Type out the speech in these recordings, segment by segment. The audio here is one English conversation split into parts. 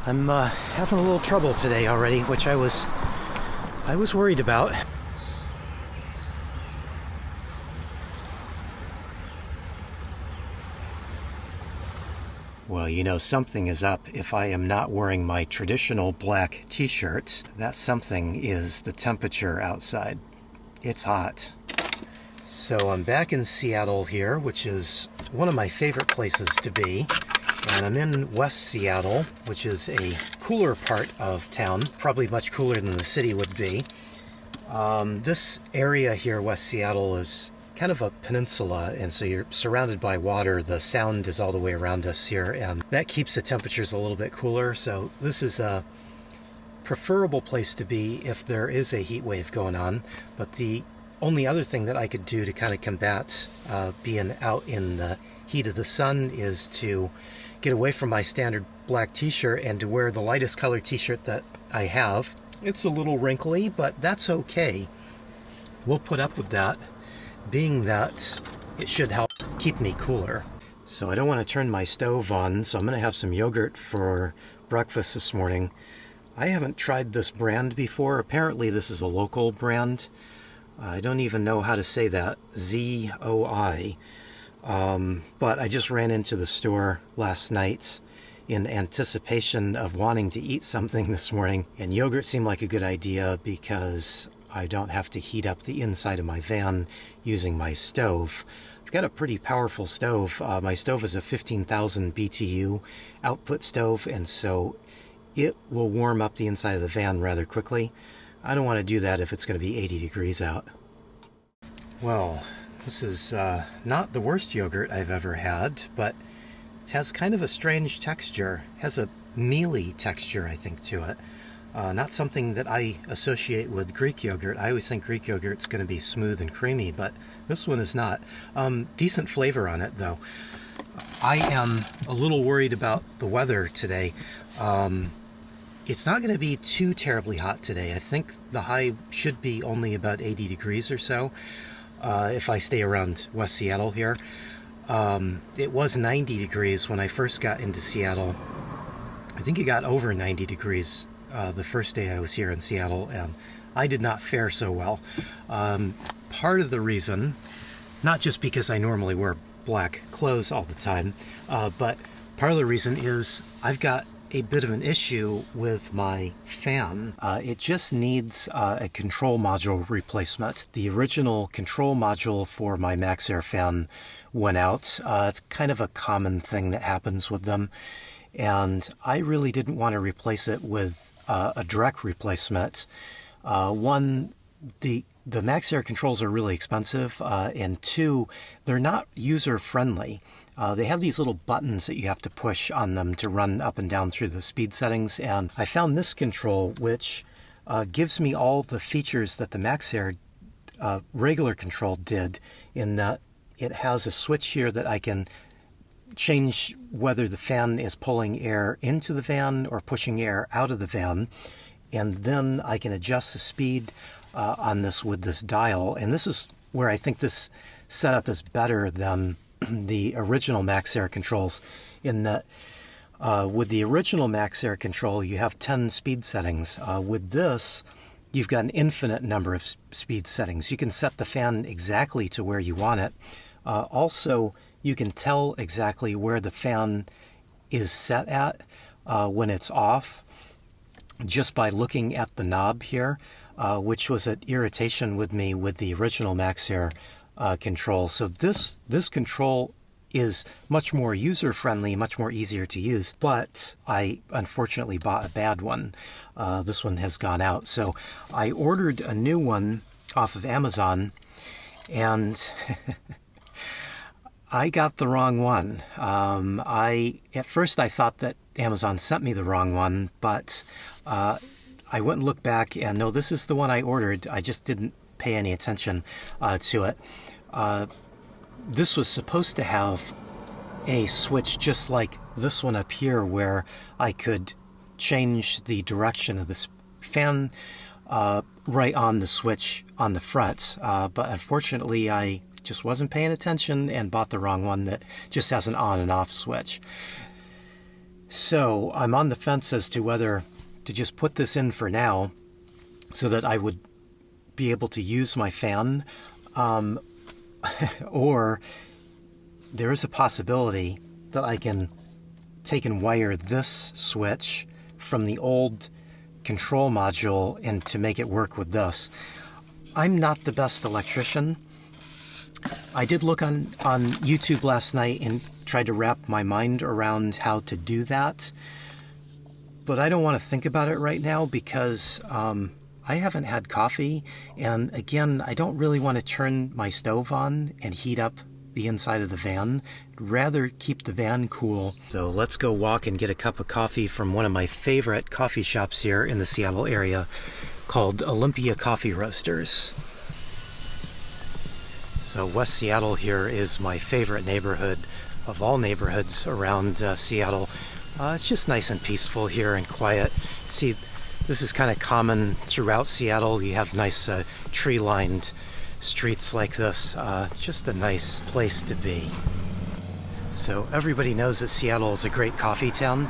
I'm having a little trouble today already, which I was worried about. Well, you know, something is up if I am not wearing my traditional black t-shirts. That something is the temperature outside. It's hot. So I'm back in Seattle here, which is one of my favorite places to be. And I'm in West Seattle, which is a cooler part of town, probably much cooler than the city would be. This area here, West Seattle, is kind of a peninsula, and so you're surrounded by water. The sound is all the way around us here, and that keeps the temperatures a little bit cooler. So this is a preferable place to be if there is a heat wave going on. But the only other thing that I could do to kind of combat being out in the heat of the sun is to get away from my standard black t-shirt and to wear the lightest color t-shirt that I have. It's a little wrinkly, but that's okay. We'll put up with that, being that it should help keep me cooler. So I don't want to turn my stove on, so I'm going to have some yogurt for breakfast this morning. I haven't tried this brand before. Apparently this is a local brand. I don't even know how to say that. ZOI. But I just ran into the store last night in anticipation of wanting to eat something this morning, and yogurt seemed like a good idea because I don't have to heat up the inside of my van using my stove. I've got a pretty powerful stove. My stove is a 15,000 BTU output stove, and so it will warm up the inside of the van rather quickly. I don't want to do that if it's going to be 80 degrees out. Well, this is not the worst yogurt I've ever had, but it has kind of a strange texture. It has a mealy texture, I think, to it. Not something that I associate with Greek yogurt. I always think Greek yogurt's going to be smooth and creamy, but this one is not. Decent flavor on it, though. I am a little worried about the weather today. It's not going to be too terribly hot today. I think the high should be only about 80 degrees or so. If I stay around West Seattle here. It was 90 degrees when I first got into Seattle. I think it got over 90 degrees the first day I was here in Seattle, and I did not fare so well. Part of the reason, not just because I normally wear black clothes all the time, but part of the reason is I've got a bit of an issue with my fan. It just needs a control module replacement. The original control module for my MaxxAir fan went out. It's kind of a common thing that happens with them, and I really didn't want to replace it with a direct replacement. One, the MaxxAir controls are really expensive, and two, they're not user-friendly. They have these little buttons that you have to push on them to run up and down through the speed settings, and I found this control which gives me all the features that the MaxxAir regular control did, in that it has a switch here that I can change whether the fan is pulling air into the van or pushing air out of the van, and then I can adjust the speed on this with this dial. And this is where I think this setup is better than the original MaxxAir controls, in that with the original MaxxAir control you have 10 speed settings. With this you've got an infinite number of speed settings. You can set the fan exactly to where you want it. Also, you can tell exactly where the fan is set at when it's off just by looking at the knob here, which was an irritation with me with the original MaxxAir control. So this control is much more user-friendly, much more easier to use, but I unfortunately bought a bad one. This one has gone out. So I ordered a new one off of Amazon, and I got the wrong one. At first I thought that Amazon sent me the wrong one, but I went and looked back, and no, this is the one I ordered. I just didn't pay any attention to it. This was supposed to have a switch just like this one up here, where I could change the direction of this fan right on the switch on the front. But unfortunately, I just wasn't paying attention and bought the wrong one that just has an on and off switch. So I'm on the fence as to whether to just put this in for now so that I would be able to use my fan, or there is a possibility that I can take and wire this switch from the old control module and to make it work with this. I'm not the best electrician. I did look on YouTube last night and tried to wrap my mind around how to do that, but I don't want to think about it right now because I haven't had coffee, and again, I don't really want to turn my stove on and heat up the inside of the van. I'd rather keep the van cool. So let's go walk and get a cup of coffee from one of my favorite coffee shops here in the Seattle area called Olympia Coffee Roasters. So West Seattle here is my favorite neighborhood of all neighborhoods around Seattle. It's just nice and peaceful here and quiet. See, this is kind of common throughout Seattle. You have nice tree-lined streets like this. Just a nice place to be. So everybody knows that Seattle is a great coffee town,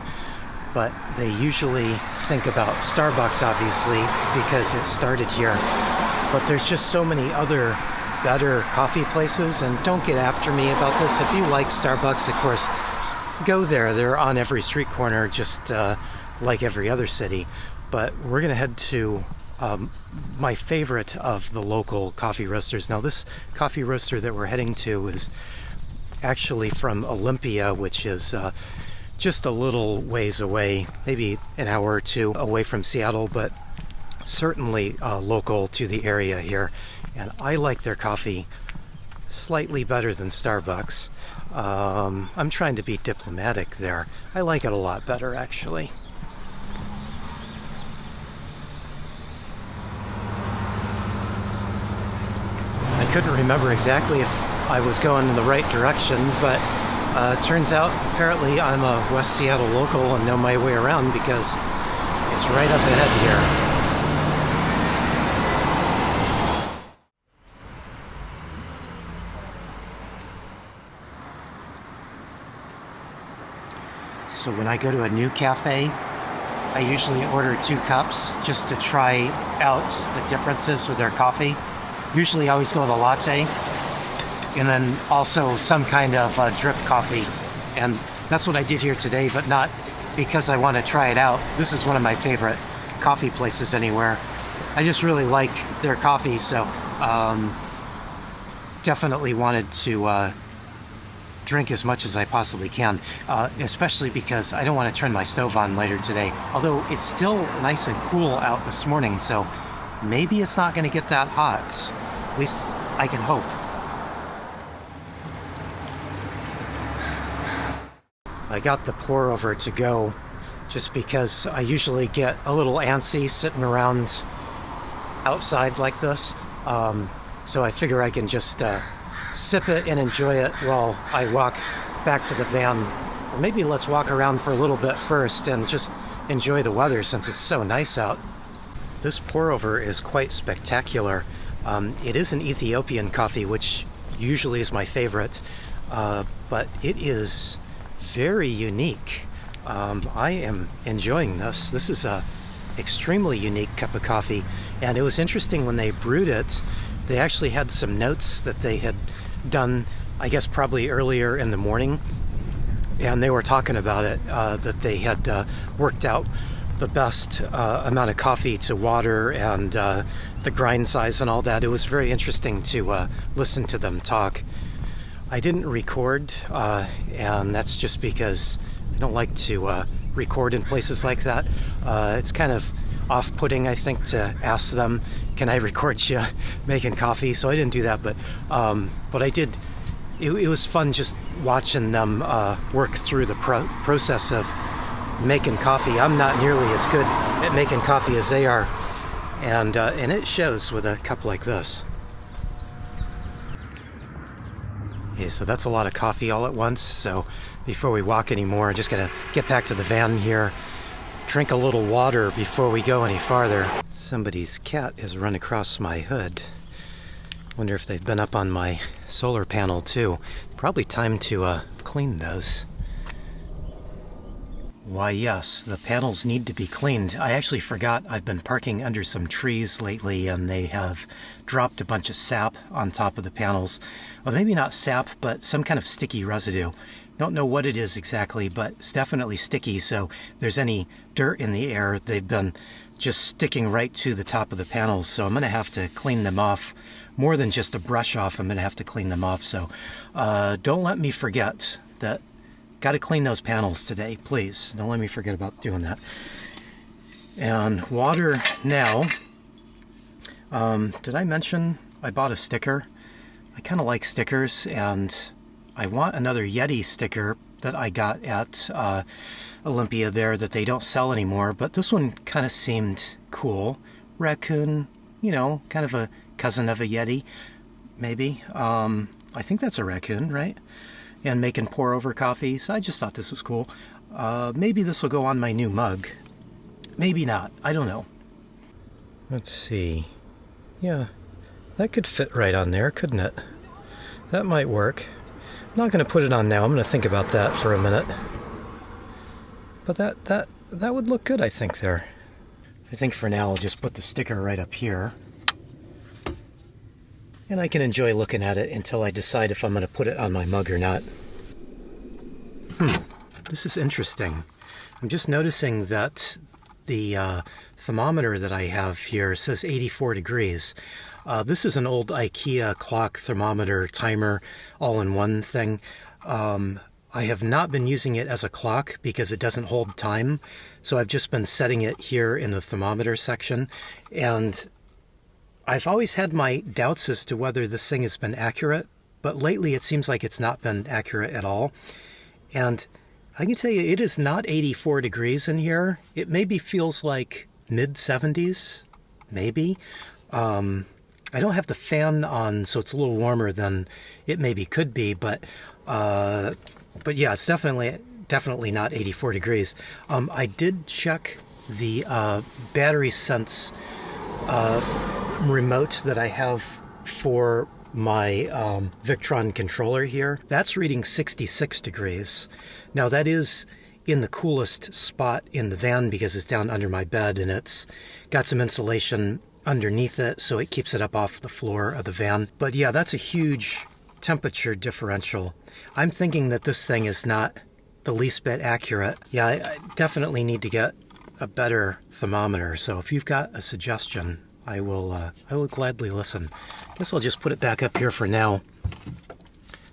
but they usually think about Starbucks, obviously, because it started here. But there's just so many other better coffee places, and don't get after me about this. If you like Starbucks, of course, go there. They're on every street corner, just like every other city. But we're going to head to my favorite of the local coffee roasters. Now, this coffee roaster that we're heading to is actually from Olympia, which is just a little ways away, maybe an hour or two away from Seattle, but certainly local to the area here. And I like their coffee slightly better than Starbucks. I'm trying to be diplomatic there. I like it a lot better, actually. I couldn't remember exactly if I was going in the right direction, but turns out apparently I'm a West Seattle local and know my way around because it's right up ahead here. So when I go to a new cafe, I usually order 2 cups just to try out the differences with their coffee. Usually I always go with a latte, and then also some kind of drip coffee. And that's what I did here today, but not because I want to try it out. This is one of my favorite coffee places anywhere. I just really like their coffee, so definitely wanted to drink as much as I possibly can, especially because I don't want to turn my stove on later today. Although it's still nice and cool out this morning, so maybe it's not going to get that hot. At least I can hope. I got the pour over to go just because I usually get a little antsy sitting around outside like this. So I figure I can just sip it and enjoy it while I walk back to the van. Or maybe let's walk around for a little bit first and just enjoy the weather since it's so nice out. This pour over is quite spectacular. It is an Ethiopian coffee, which usually is my favorite, but it is very unique. I am enjoying this. This is a extremely unique cup of coffee, and it was interesting when they brewed it. They actually had some notes that they had done, I guess probably earlier in the morning, and they were talking about it, that they had worked out the best amount of coffee to water and the grind size and all that. It was very interesting to listen to them talk. I didn't record, and that's just because I don't like to record in places like that. It's kind of off-putting, I think, to ask them, can I record you making coffee? So I didn't do that, but I did. It was fun just watching them work through the process of making coffee. I'm not nearly as good at making coffee as they are, and it shows with a cup like this. Okay, so that's a lot of coffee all at once. So before we walk anymore, I'm just gonna get back to the van here, drink a little water before we go any farther. Somebody's cat has run across my hood. Wonder if they've been up on my solar panel too. Probably time to clean those. Why yes, the panels need to be cleaned. I actually forgot I've been parking under some trees lately and they have dropped a bunch of sap on top of the panels. Well, maybe not sap, but some kind of sticky residue. Don't know what it is exactly, but it's definitely sticky, so if there's any dirt in the air, they've been just sticking right to the top of the panels, so I'm going to have to clean them off. More than just a brush off, I'm going to have to clean them off, so don't let me forget that. Got to clean those panels today, please. Don't let me forget about doing that. And water now. Did I mention I bought a sticker? I kind of like stickers, and I want another Yeti sticker that I got at Olympia there that they don't sell anymore, but this one kind of seemed cool. Raccoon, you know, kind of a cousin of a Yeti, maybe. I think that's a raccoon, right? And making pour-over coffee, so I just thought this was cool. Maybe this will go on my new mug. Maybe not. I don't know. Let's see. Yeah, that could fit right on there, couldn't it? That might work. I'm not going to put it on now. I'm going to think about that for a minute. But that would look good, I think, there. I think for now I'll just put the sticker right up here. And I can enjoy looking at it until I decide if I'm going to put it on my mug or not. This is interesting. I'm just noticing that the thermometer that I have here says 84 degrees. This is an old IKEA clock thermometer timer all-in-one thing. I have not been using it as a clock because it doesn't hold time. So I've just been setting it here in the thermometer section. And I've always had my doubts as to whether this thing has been accurate, but lately it seems like it's not been accurate at all. And I can tell you, it is not 84 degrees in here. It maybe feels like mid-70s, maybe. I don't have the fan on, so it's a little warmer than it maybe could be, but yeah, it's definitely not 84 degrees. I did check the battery sense remote that I have for my Victron controller here. That's reading 66 degrees. Now that is in the coolest spot in the van because it's down under my bed and it's got some insulation underneath it so it keeps it up off the floor of the van. But yeah, that's a huge temperature differential. I'm thinking that this thing is not the least bit accurate. Yeah, I definitely need to get a better thermometer. So if you've got a suggestion, I will gladly listen. Guess I'll just put it back up here for now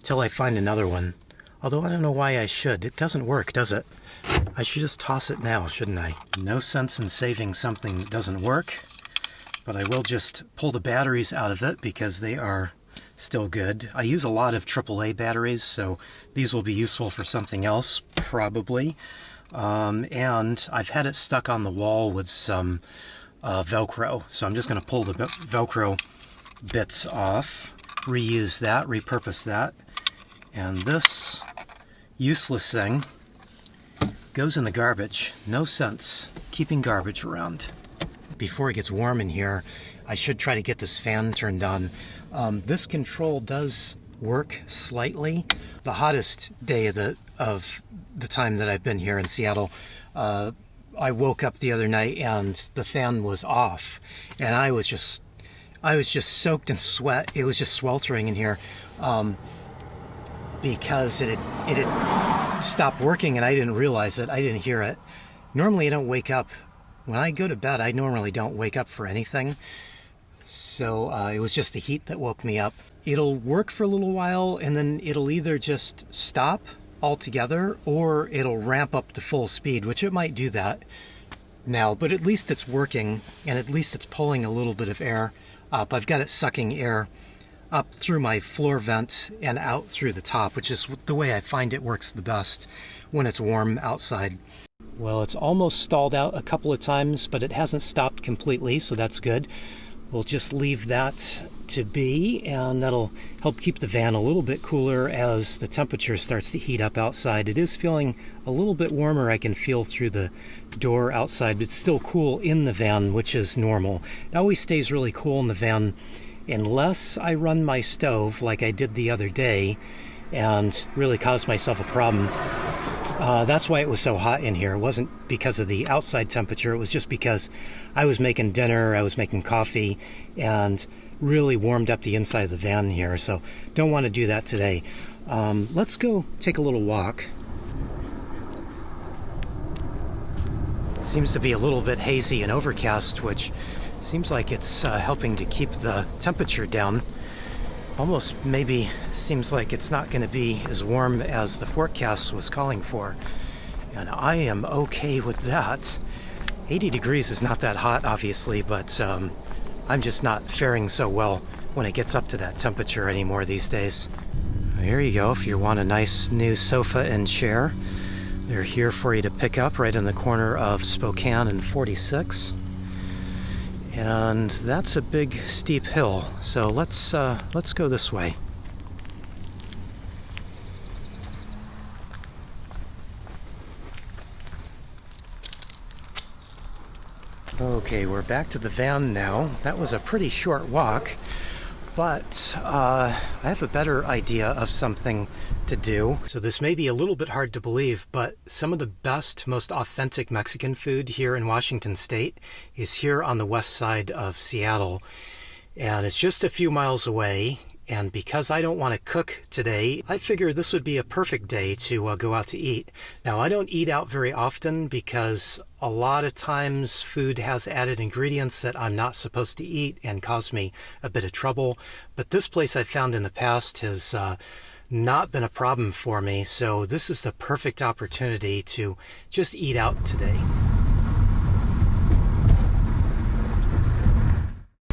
till I find another one. Although I don't know why I should. It doesn't work, does it? I should just toss it now, shouldn't I? No sense in saving something that doesn't work, but I will just pull the batteries out of it because they are still good. I use a lot of AAA batteries, so these will be useful for something else, probably. And I've had it stuck on the wall with some Velcro, so I'm just going to pull the Velcro bits off, reuse that, repurpose that, and this useless thing goes in the garbage. No sense keeping garbage around. Before it gets warm in here, I should try to get this fan turned on. This control does work slightly. The hottest day of the time that I've been here in Seattle, I woke up the other night and the fan was off, and I was just soaked in sweat. It was just sweltering in here because it had stopped working, and I didn't realize it. I didn't hear it. Normally, I don't wake up when I go to bed. I normally don't wake up for anything, so it was just the heat that woke me up. It'll work for a little while, and then it'll either just stop altogether or it'll ramp up to full speed, which it might do that now, but at least it's working, and at least it's pulling a little bit of air up. I've got it sucking air up through my floor vent and out through the top, which is the way I find it works the best when it's warm outside. Well, it's almost stalled out a couple of times, but it hasn't stopped completely, so that's good. We'll just leave that to be, and that'll help keep the van a little bit cooler as the temperature starts to heat up outside. It is feeling a little bit warmer. I can feel through the door outside, but it's still cool in the van, which is normal. It always stays really cool in the van unless I run my stove like I did the other day and really caused myself a problem. That's why it was so hot in here. It wasn't because of the outside temperature. It was just because I was making dinner, I was making coffee, and really warmed up the inside of the van here. So don't want to do that today. Let's go take a little walk. Seems to be a little bit hazy and overcast, which seems like it's helping to keep the temperature down. Almost maybe seems like it's not going to be as warm as the forecast was calling for. And I am okay with that. 80 degrees is not that hot, obviously, but I'm just not faring so well when it gets up to that temperature anymore these days. Here you go. If you want a nice new sofa and chair, they're here for you to pick up right in the corner of Spokane and 46. And that's a big steep hill, so let's go this way. Okay, we're back to the van now. That was a pretty short walk, but I have a better idea of something to do. So this may be a little bit hard to believe, but some of the best, most authentic Mexican food here in Washington State is here on the west side of Seattle. And it's just a few miles away. And because I don't want to cook today, I figured this would be a perfect day to go out to eat. Now, I don't eat out very often because a lot of times food has added ingredients that I'm not supposed to eat and cause me a bit of trouble. But this place I've found in the past has not been a problem for me, so this is the perfect opportunity to just eat out today.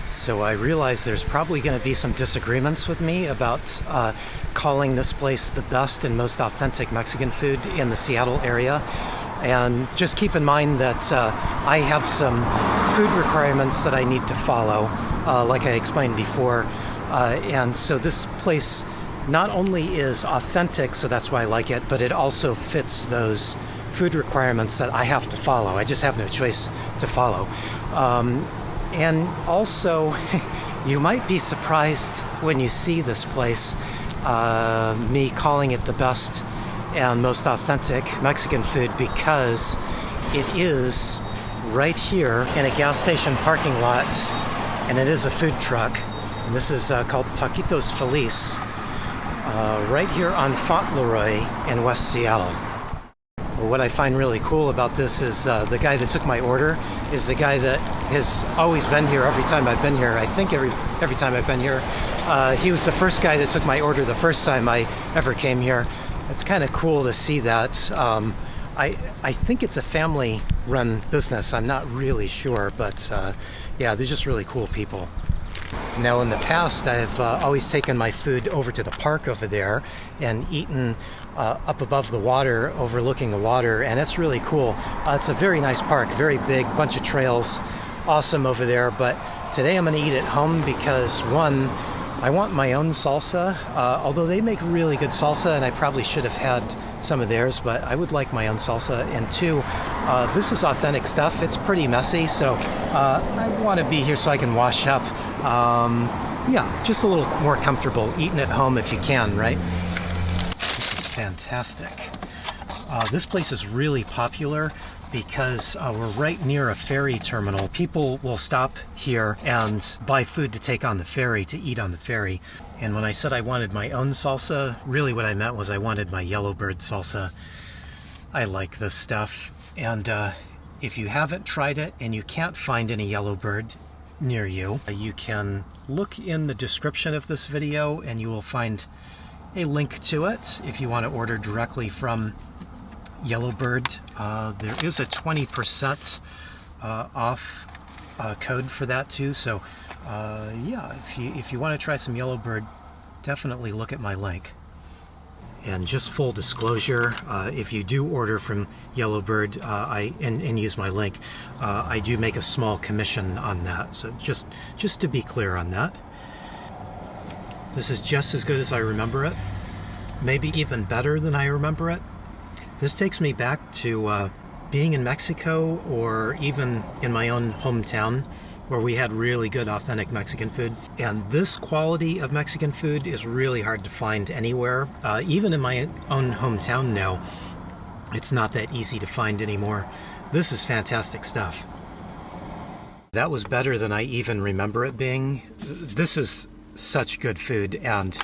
So I realize there's probably going to be some disagreements with me about calling this place the best and most authentic Mexican food in the Seattle area. And just keep in mind that I have some food requirements that I need to follow, like I explained before. And so this place not only is authentic, so that's why I like it, but it also fits those food requirements that I have to follow. I just have no choice to follow. And also, you might be surprised when you see this place, me calling it the best and most authentic Mexican food, because it is right here in a gas station parking lot, and it is a food truck. And this is called Taquitos Feliz, right here on Fauntleroy in West Seattle. What I find really cool about this is the guy that took my order is the guy that has always been here every time I've been here. I think every time I've been here. He was the first guy that took my order the first time I ever came here. It's kind of cool to see that. I think it's a family-run business. I'm not really sure, but yeah, they're just really cool people. Now, in the past, I've always taken my food over to the park over there and eaten up above the water, overlooking the water, and it's really cool. It's a very nice park, very big, bunch of trails, awesome over there. But today I'm going to eat at home because, one, I want my own salsa, although they make really good salsa, and I probably should have had some of theirs, but I would like my own salsa. And two, this is authentic stuff. It's pretty messy, so I want to be here so I can wash up. Yeah, just a little more comfortable eating at home if you can, right? This is fantastic. This place is really popular because we're right near a ferry terminal. People will stop here and buy food to take on the ferry, to eat on the ferry. And when I said I wanted my own salsa, really what I meant was I wanted my Yellowbird salsa. I like this stuff. And if you haven't tried it and you can't find any Yellowbird near you, you can look in the description of this video and you will find a link to it if you want to order directly from Yellowbird. There is a 20% off code for that too, so yeah, if you want to try some Yellowbird, definitely look at my link. And just full disclosure, if you do order from Yellowbird and use my link, I do make a small commission on that. So just to be clear on that. This is just as good as I remember it. Maybe even better than I remember it. This takes me back to being in Mexico, or even in my own hometown, where we had really good authentic Mexican food. And this quality of Mexican food is really hard to find anywhere. Even in my own hometown now, It's not that easy to find anymore. This is fantastic stuff. That was better than I even remember it being. This is such good food, and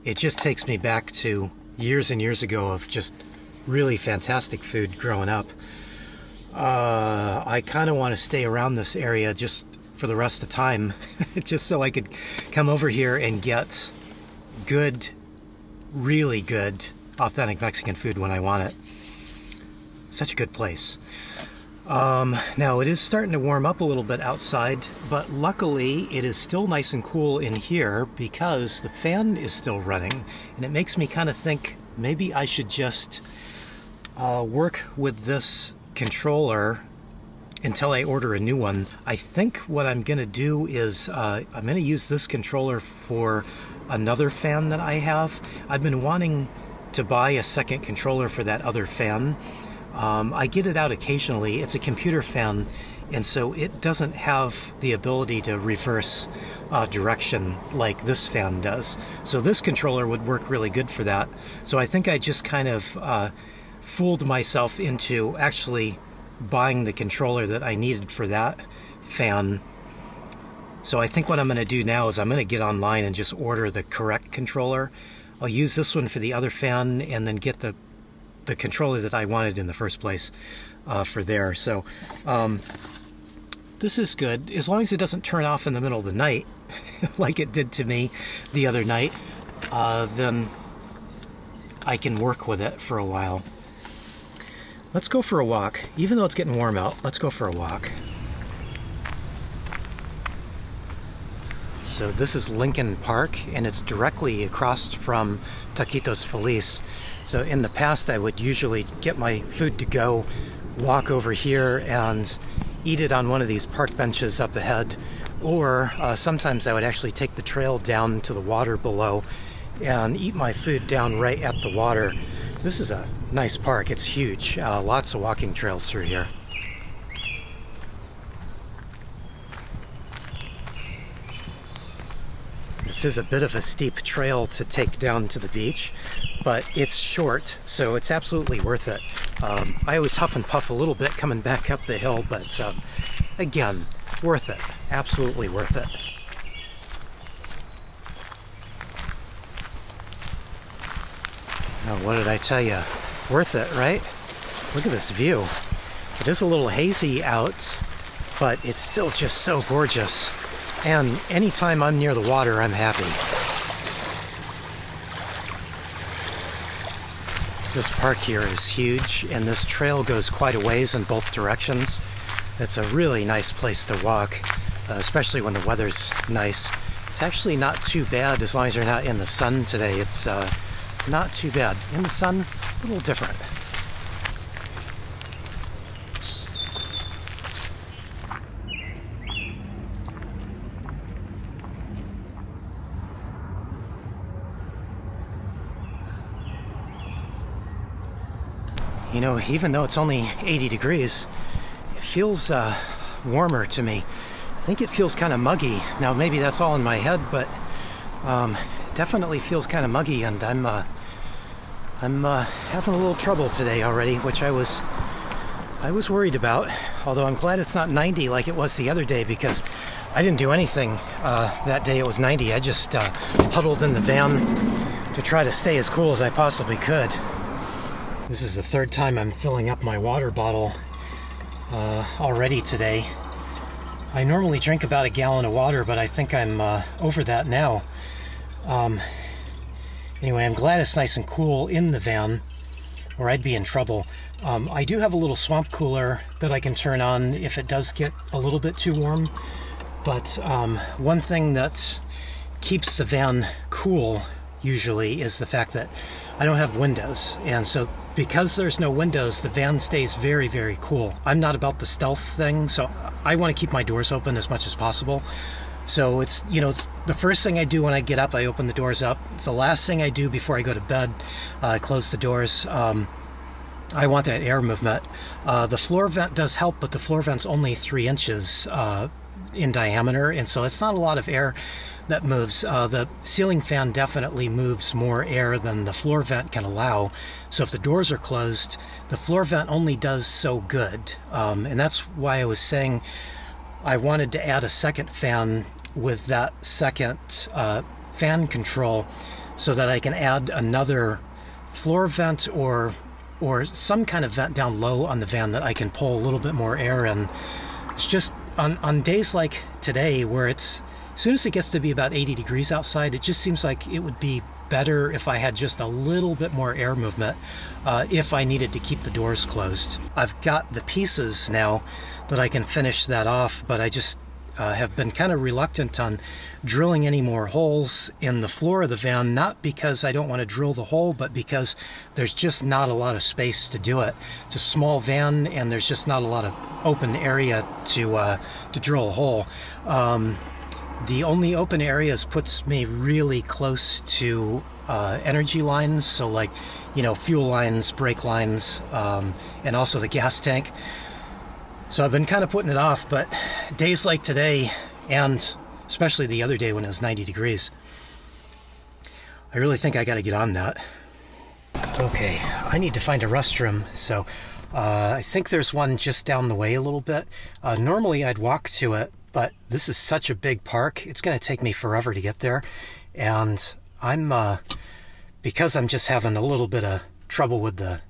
it just takes me back to years and years ago of just really fantastic food growing up. I kind of want to stay around this area just for the rest of the time, just so I could come over here and get good, really good, authentic Mexican food when I want it. Such a good place. Now it is starting to warm up a little bit outside, but luckily it is still nice and cool in here because the fan is still running, and it makes me kind of think maybe I should just work with this controller until I order a new one. I think what I'm going to do is I'm going to use this controller for another fan that I have. I've been wanting to buy a second controller for that other fan. I get it out occasionally. It's a computer fan, and so it doesn't have the ability to reverse direction like this fan does. So this controller would work really good for that. So I think I just kind of fooled myself into actually buying the controller that I needed for that fan. So I think what I'm going to do now is I'm going to get online and just order the correct controller. I'll use this one for the other fan and then get the controller that I wanted in the first place for there. So this is good as long as it doesn't turn off in the middle of the night like it did to me the other night. Then I can work with it for a while. Let's go for a walk. Even though it's getting warm out, let's go for a walk. So this is Lincoln Park, and it's directly across from Taquitos Feliz. So in the past, I would usually get my food to go, walk over here, and eat it on one of these park benches up ahead. Or sometimes I would actually take the trail down to the water below and eat my food down right at the water. This is a nice park. It's huge. Lots of walking trails through here. This is a bit of a steep trail to take down to the beach, but it's short, so it's absolutely worth it. I always huff and puff a little bit coming back up the hill, but again, worth it. Absolutely worth it. Oh, what did I tell you? Worth it, right? Look at this view. It is a little hazy out, but it's still just so gorgeous. And anytime I'm near the water, I'm happy. This park here is huge, and this trail goes quite a ways in both directions. It's a really nice place to walk, especially when the weather's nice. It's actually not too bad as long as you're not in the sun today. It's not too bad. In the sun, a little different. You know, even though it's only 80 degrees, it feels warmer to me. I think it feels kind of muggy. Now, maybe that's all in my head, but definitely feels kind of muggy, and I'm having a little trouble today already, which I was worried about. Although I'm glad it's not 90 like it was the other day, because I didn't do anything that day it was 90. I just huddled in the van to try to stay as cool as I possibly could. This is the third time I'm filling up my water bottle already today. I normally drink about a gallon of water, but I think I'm over that now. Anyway, I'm glad it's nice and cool in the van, or I'd be in trouble. I do have a little swamp cooler that I can turn on if it does get a little bit too warm. But one thing that keeps the van cool usually is the fact that I don't have windows. And so because there's no windows, the van stays very, very cool. I'm not about the stealth thing, so I want to keep my doors open as much as possible. So it's the first thing I do when I get up. I open the doors up. It's the last thing I do before I go to bed. I close the doors. I want that air movement. The floor vent does help, but the floor vent's only 3 inches in diameter, and so it's not a lot of air. that moves. The ceiling fan definitely moves more air than the floor vent can allow. So if the doors are closed, the floor vent only does so good. And that's why I was saying I wanted to add a second fan with that second fan control so that I can add another floor vent or some kind of vent down low on the van that I can pull a little bit more air in. It's just on days like today where it's, as soon as it gets to be about 80 degrees outside, it just seems like it would be better if I had just a little bit more air movement if I needed to keep the doors closed. I've got the pieces now that I can finish that off, but I just have been kind of reluctant on drilling any more holes in the floor of the van, not because I don't want to drill the hole, but because there's just not a lot of space to do it. It's a small van and there's just not a lot of open area to drill a hole. The only open areas puts me really close to energy lines, so like, you know, fuel lines, brake lines, and also the gas tank. So I've been kind of putting it off, but days like today, and especially the other day when it was 90 degrees, I really think I got to get on that. Okay, I need to find a restroom, so I think there's one just down the way a little bit. Normally I'd walk to it, but this is such a big park, it's going to take me forever to get there. And because I'm just having a little bit of trouble with the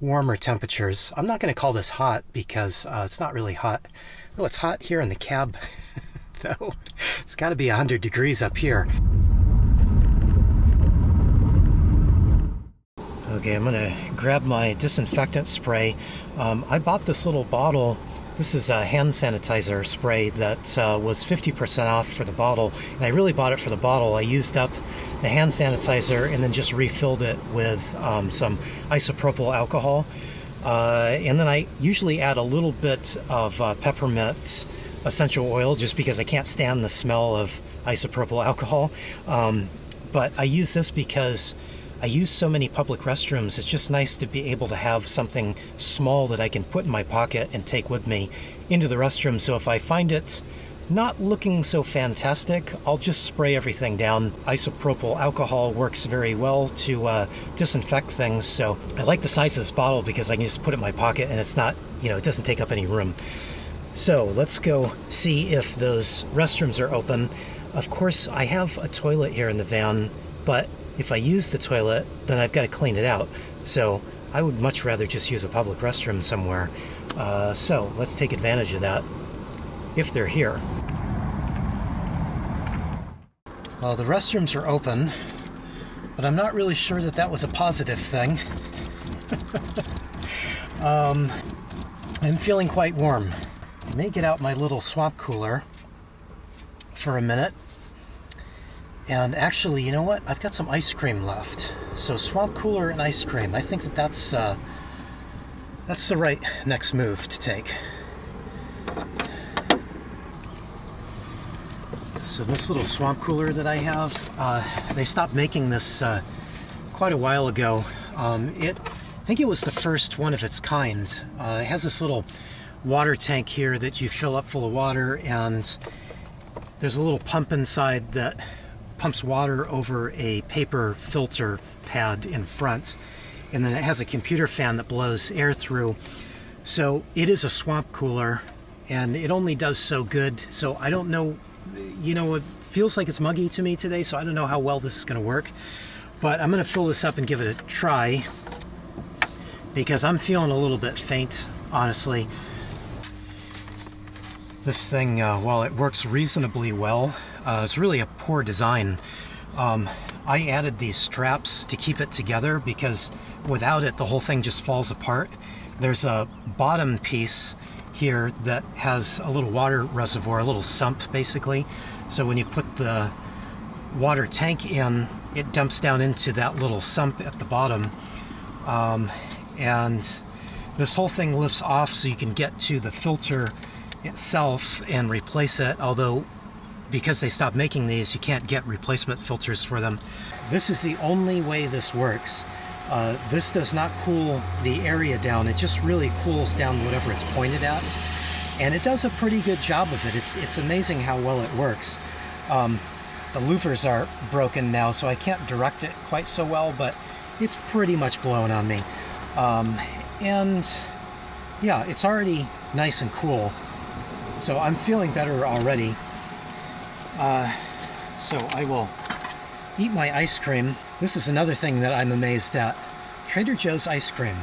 warmer temperatures, I'm not going to call this hot because it's not really hot. Oh, it's hot here in the cab, though. It's got to be 100 degrees up here. Okay, I'm going to grab my disinfectant spray. I bought this little bottle. This is a hand sanitizer spray that was 50% off for the bottle, and I really bought it for the bottle. I used up the hand sanitizer and then just refilled it with some isopropyl alcohol. And then I usually add a little bit of peppermint essential oil just because I can't stand the smell of isopropyl alcohol. But I use this because I use so many public restrooms. It's just nice to be able to have something small that I can put in my pocket and take with me into the restroom. So if I find it not looking so fantastic, I'll just spray everything down. Isopropyl alcohol works very well to disinfect things. So I like the size of this bottle because I can just put it in my pocket and it's not, you know, it doesn't take up any room. So let's go see if those restrooms are open. Of course, I have a toilet here in the van, but if I use the toilet, then I've got to clean it out. So I would much rather just use a public restroom somewhere. So let's take advantage of that, if they're here. Well, the restrooms are open, but I'm not really sure that that was a positive thing. I'm feeling quite warm. I may get out my little swamp cooler for a minute. And actually, you know what? I've got some ice cream left. So swamp cooler and ice cream. I think that that's the right next move to take. So this little swamp cooler that I have, they stopped making this quite a while ago. I think it was the first one of its kind. It has this little water tank here that you fill up full of water, and there's a little pump inside that pumps water over a paper filter pad in front, and then it has a computer fan that blows air through. So it is a swamp cooler, and it only does so good. So I don't know, you know, it feels like it's muggy to me today, so I don't know how well this is going to work. But I'm going to fill this up and give it a try because I'm feeling a little bit faint, honestly. This thing, while it works reasonably well, it's really a poor design. I added these straps to keep it together because without it, the whole thing just falls apart. There's a bottom piece here that has a little water reservoir, a little sump basically. So when you put the water tank in, it dumps down into that little sump at the bottom. And this whole thing lifts off so you can get to the filter itself and replace it, although because they stopped making these, you can't get replacement filters for them. This is the only way this works. This does not cool the area down, it just really cools down whatever it's pointed at, and it does a pretty good job of it. It's amazing how well it works. The louvers are broken now, so I can't direct it quite so well, but it's pretty much blowing on me. And yeah, it's already nice and cool, so I'm feeling better already. So I will eat my ice cream. This is another thing that I'm amazed at. Trader Joe's ice cream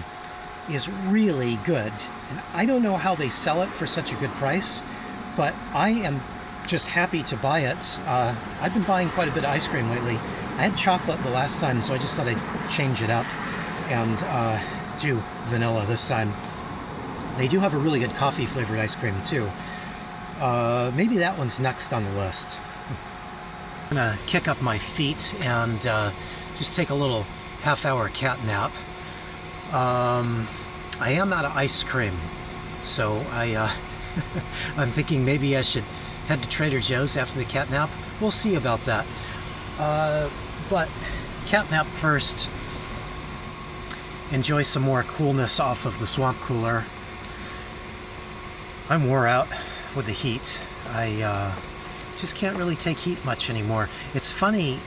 is really good, and I don't know how they sell it for such a good price, but I am just happy to buy it. I've been buying quite a bit of ice cream lately. I had chocolate the last time, so I just thought I'd change it up and do vanilla this time. They do have a really good coffee flavored ice cream too. Maybe that one's next on the list. I'm gonna kick up my feet and just take a little half-hour cat nap. I am out of ice cream, so I'm thinking maybe I should head to Trader Joe's after the cat nap. We'll see about that. But cat nap first. Enjoy some more coolness off of the swamp cooler. I'm wore out with the heat. I just can't really take heat much anymore. It's funny,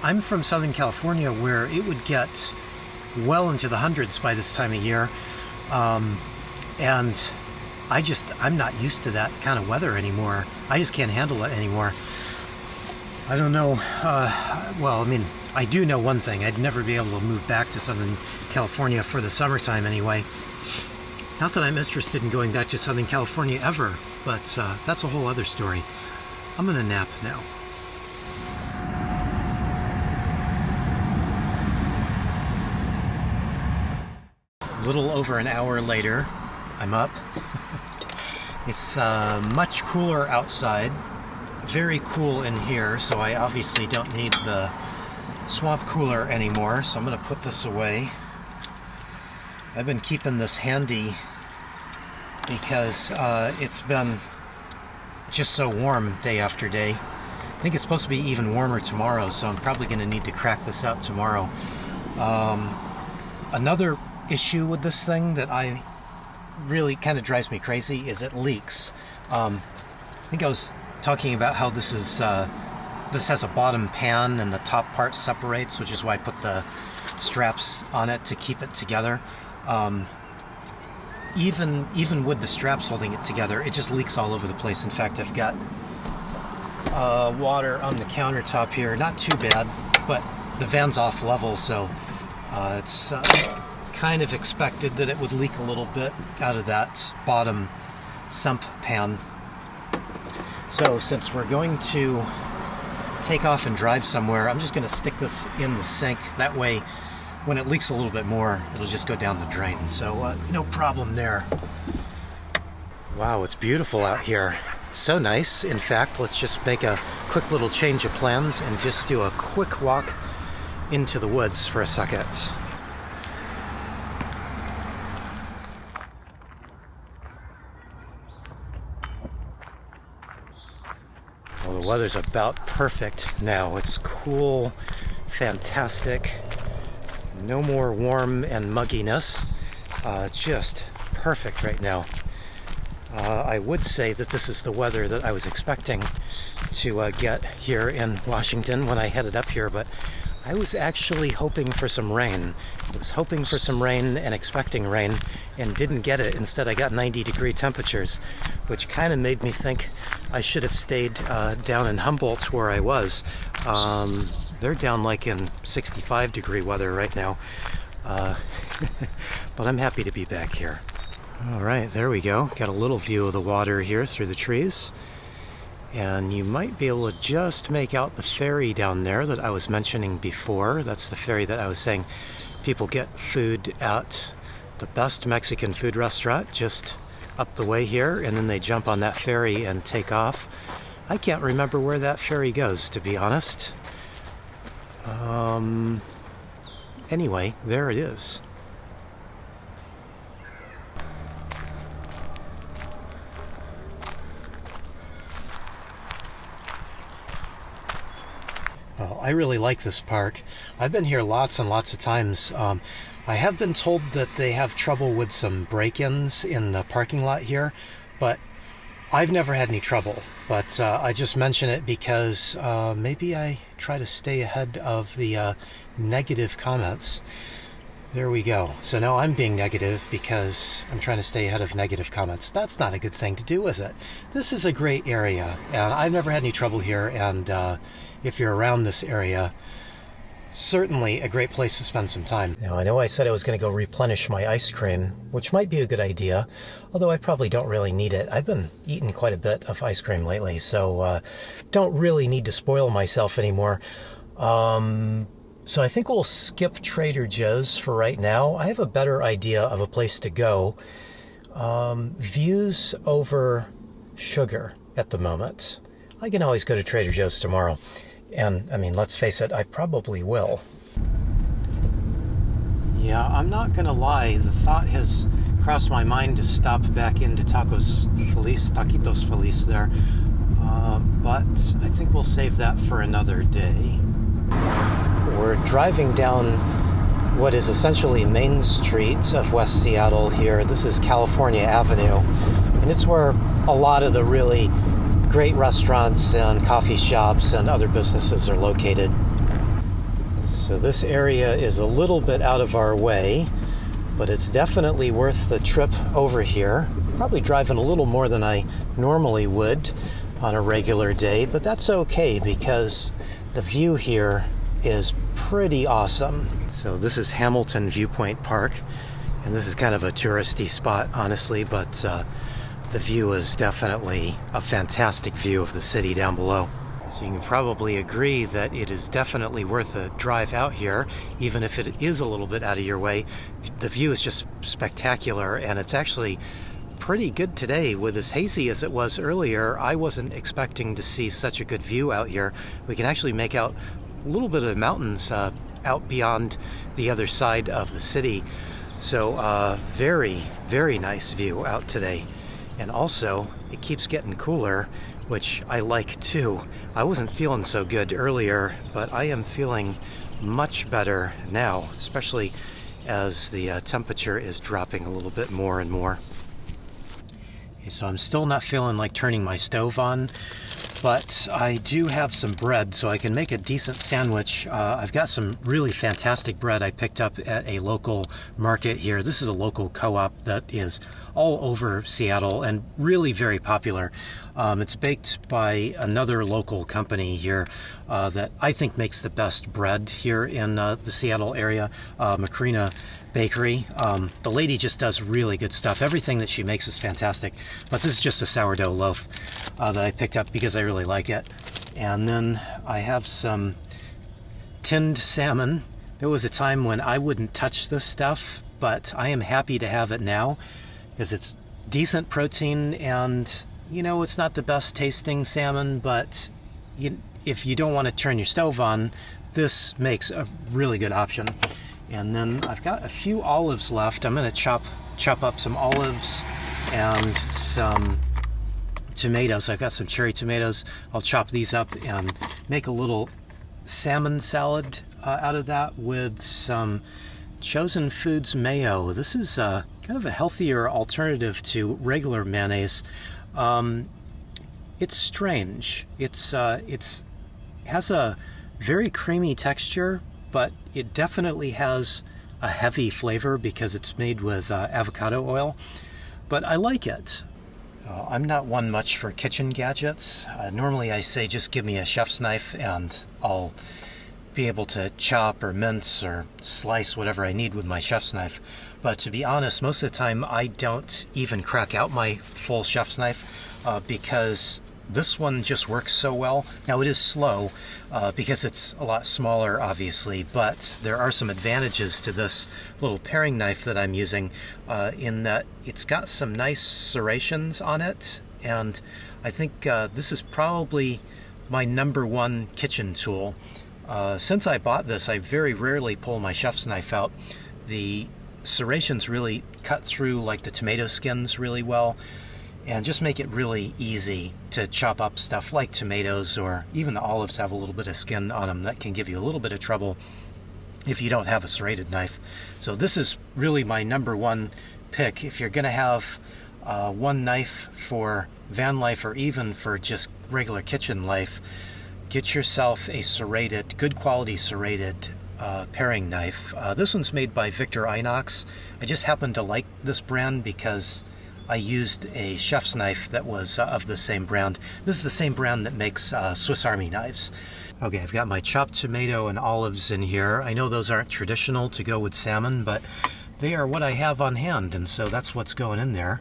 I'm from Southern California where it would get well into the hundreds by this time of year. And I'm not used to that kind of weather anymore. I just can't handle it anymore. I don't know. Well, I mean, I do know one thing. I'd never be able to move back to Southern California for the summertime anyway. Not that I'm interested in going back to Southern California ever, but that's a whole other story. I'm gonna nap now. A little over an hour later, I'm up. It's much cooler outside, very cool in here, so I obviously don't need the swamp cooler anymore, so I'm going to put this away. I've been keeping this handy because it's been just so warm day after day. I think it's supposed to be even warmer tomorrow, so I'm probably going to need to crack this out tomorrow. Another issue with this thing that I really kind of drives me crazy is it leaks. I think I was talking about how this has a bottom pan and the top part separates, which is why I put the straps on it to keep it together. Even with the straps holding it together, it just leaks all over the place. In fact, I've got water on the countertop here. Not too bad, but the van's off level, so it's kind of expected that it would leak a little bit out of that bottom sump pan. So since we're going to take off and drive somewhere, I'm just going to stick this in the sink. That way, when it leaks a little bit more, it'll just go down the drain. So no problem there. Wow, it's beautiful out here. It's so nice. In fact, let's just make a quick little change of plans and just do a quick walk into the woods for a second. Well, the weather's about perfect now. It's cool, fantastic. No more warm and mugginess. Just perfect right now. I would say that this is the weather that I was expecting to get here in Washington when I headed up here, but I was actually hoping for some rain. I was hoping for some rain and expecting rain and didn't get it. Instead, I got 90-degree temperatures, which kind of made me think I should have stayed down in Humboldt where I was. They're down like in 65-degree weather right now. But I'm happy to be back here. All right, there we go. Got a little view of the water here through the trees. And you might be able to just make out the ferry down there that I was mentioning before. That's the ferry that I was saying people get food at the best Mexican food restaurant just up the way here, and then they jump on that ferry and take off. I can't remember where that ferry goes, to be honest. Anyway, there it is. Oh, I really like this park. I've been here lots and lots of times. I have been told that they have trouble with some break-ins in the parking lot here, but I've never had any trouble, but I just mention it because maybe I try to stay ahead of the negative comments. There we go. So now I'm being negative because I'm trying to stay ahead of negative comments. That's not a good thing to do, is it? This is a great area, and I've never had any trouble here, and if you're around this area, certainly a great place to spend some time. Now, I know I said I was going to go replenish my ice cream, which might be a good idea, although I probably don't really need it. I've been eating quite a bit of ice cream lately, so don't really need to spoil myself anymore. So I think we'll skip Trader Joe's for right now. I have a better idea of a place to go. Views over sugar at the moment. I can always go to Trader Joe's tomorrow. And, I mean, let's face it, I probably will. Yeah, I'm not gonna lie, the thought has crossed my mind to stop back into Taquitos Feliz there. But I think we'll save that for another day. We're driving down what is essentially Main Street of West Seattle here. This is California Avenue, and it's where a lot of the really great restaurants and coffee shops and other businesses are located. So this area is a little bit out of our way, but it's definitely worth the trip over here. Probably driving a little more than I normally would on a regular day, but that's okay because the view here is pretty awesome. So this is Hamilton Viewpoint Park, and this is kind of a touristy spot, honestly, but the view is definitely a fantastic view of the city down below. So you can probably agree that it is definitely worth a drive out here, even if it is a little bit out of your way. The view is just spectacular, and it's actually pretty good today. With as hazy as it was earlier, I wasn't expecting to see such a good view out here. We can actually make out a little bit of the mountains out beyond the other side of the city. So very, very nice view out today. And also, it keeps getting cooler, which I like too. I wasn't feeling so good earlier, but I am feeling much better now, especially as the temperature is dropping a little bit more and more. Okay, so I'm still not feeling like turning my stove on, but I do have some bread, so I can make a decent sandwich. I've got some really fantastic bread I picked up at a local market here. This is a local co-op that is all over Seattle and really very popular. It's baked by another local company here that I think makes the best bread here in the Seattle area, Macrina Bakery. The lady just does really good stuff. Everything that she makes is fantastic, but this is just a sourdough loaf that I picked up because I really like it. And then I have some tinned salmon. There was a time when I wouldn't touch this stuff, but I am happy to have it now because it's decent protein, and you know, it's not the best tasting salmon, but if you don't want to turn your stove on, this makes a really good option. And then I've got a few olives left. I'm going to chop up some olives and some tomatoes. I've got some cherry tomatoes. I'll chop these up and make a little salmon salad out of that with some Chosen Foods mayo. This is kind of a healthier alternative to regular mayonnaise. It's strange. It has a very creamy texture, but it definitely has a heavy flavor because it's made with avocado oil. But I like it. I'm not one much for kitchen gadgets. Normally I say just give me a chef's knife and I'll be able to chop or mince or slice whatever I need with my chef's knife. But to be honest, most of the time I don't even crack out my full chef's knife because this one just works so well. Now it is slow because it's a lot smaller, obviously, but there are some advantages to this little paring knife that I'm using in that it's got some nice serrations on it, and I think this is probably my #1 kitchen tool. Since I bought this, I very rarely pull my chef's knife out. The serrations really cut through like the tomato skins really well and just make it really easy to chop up stuff like tomatoes, or even the olives have a little bit of skin on them that can give you a little bit of trouble if you don't have a serrated knife. So this is really my #1 pick. If you're going to have one knife for van life or even for just regular kitchen life, get yourself a serrated, good quality serrated paring knife. This one's made by Victor Inox. I just happen to like this brand because I used a chef's knife that was of the same brand. This is the same brand that makes Swiss Army knives. Okay, I've got my chopped tomato and olives in here. I know those aren't traditional to go with salmon, but they are what I have on hand, and so that's what's going in there.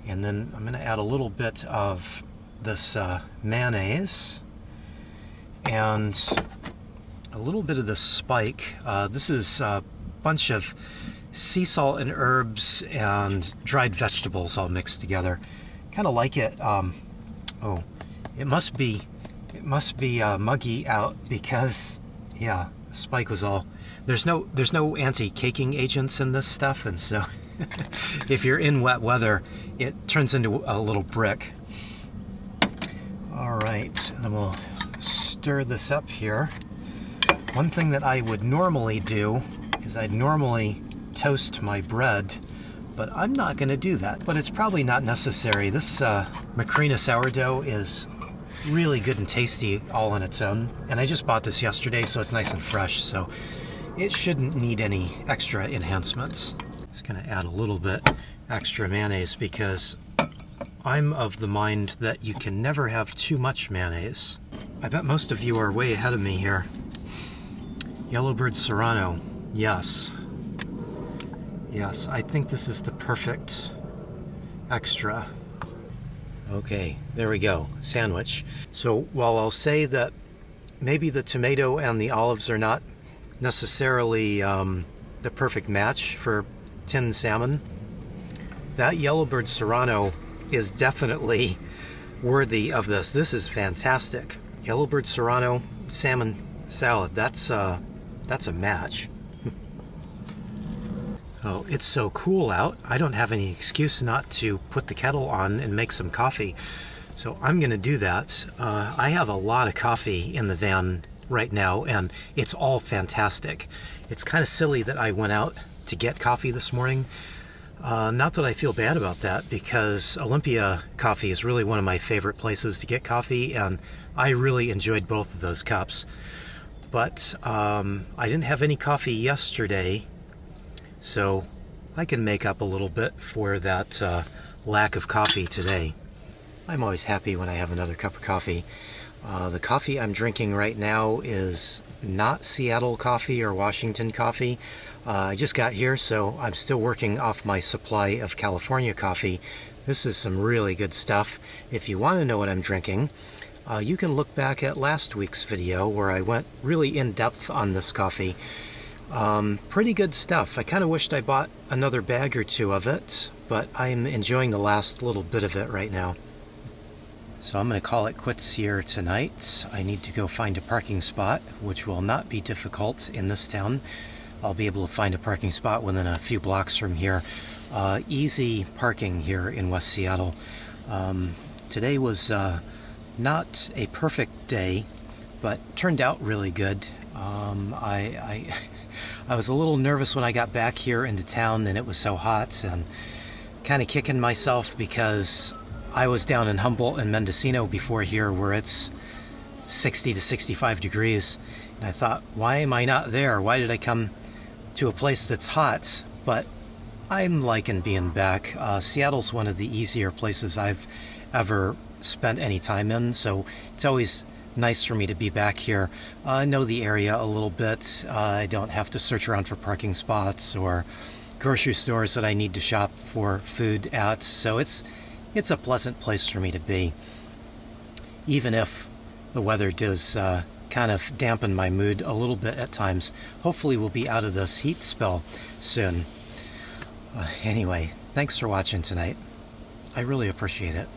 And then I'm going to add a little bit of this mayonnaise and a little bit of the spike. This is a bunch of sea salt and herbs and dried vegetables all mixed together. Kind of like it. Oh, it must be muggy out because, yeah, the spike was all. There's no anti-caking agents in this stuff, and so if you're in wet weather, it turns into a little brick. All right, and then we'll stir this up here. One thing that I would normally do is I'd normally toast my bread, but I'm not going to do that. But it's probably not necessary. This Macrina sourdough is really good and tasty all on its own, and I just bought this yesterday, so it's nice and fresh, so it shouldn't need any extra enhancements. Just going to add a little bit extra mayonnaise because I'm of the mind that you can never have too much mayonnaise. I bet most of you are way ahead of me here. Yellowbird Serrano, yes. Yes, I think this is the perfect extra. Okay, there we go, sandwich. So while I'll say that maybe the tomato and the olives are not necessarily the perfect match for tinned salmon, that Yellowbird Serrano is definitely worthy of this. This is fantastic. Yellowbird Serrano salmon salad, that's a match. Oh, it's so cool out. I don't have any excuse not to put the kettle on and make some coffee. So I'm going to do that. I have a lot of coffee in the van right now, and it's all fantastic. It's kind of silly that I went out to get coffee this morning. Not that I feel bad about that, because Olympia Coffee is really one of my favorite places to get coffee, and I really enjoyed both of those cups. But I didn't have any coffee yesterday, so I can make up a little bit for that lack of coffee today. I'm always happy when I have another cup of coffee. The coffee I'm drinking right now is not Seattle coffee or Washington coffee. I just got here, so I'm still working off my supply of California coffee. This is some really good stuff. If you want to know what I'm drinking, you can look back at last week's video where I went really in depth on this coffee. Pretty good stuff. I kind of wished I bought another bag or two of it, but I'm enjoying the last little bit of it right now. So I'm going to call it quits here tonight. I need to go find a parking spot, which will not be difficult in this town. I'll be able to find a parking spot within a few blocks from here. Easy parking here in West Seattle. Today was not a perfect day, but turned out really good. I was a little nervous when I got back here into town and it was so hot, and kind of kicking myself because I was down in Humboldt and Mendocino before here where it's 60 to 65 degrees. And I thought, why am I not there? Why did I come to a place that's hot? But I'm liking being back. Seattle's one of the easier places I've ever spent any time in, so it's always nice for me to be back here. I know the area a little bit. I don't have to search around for parking spots or grocery stores that I need to shop for food at, so it's a pleasant place for me to be, even if the weather does kind of dampen my mood a little bit at times. Hopefully we'll be out of this heat spell soon. Anyway, thanks for watching tonight. I really appreciate it.